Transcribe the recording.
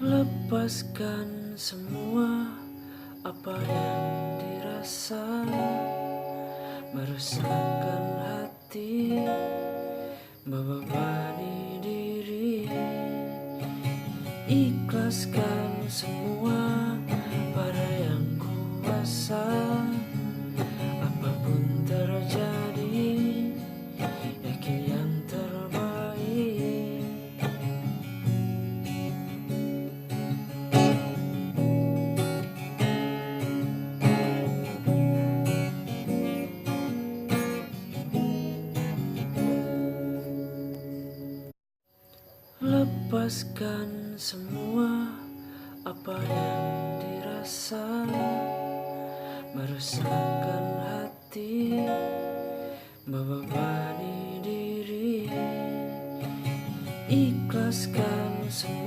Lepaskan semua apa yang dirasa, meresahkan hati, membebani diri. Ikhlaskan semua pada yang kuasa. Apapun terjadi, yakin yang terbaik. Lepaskan semua apa yang dirasa, meresahkan hati, membebani diri. Ikhlaskan semua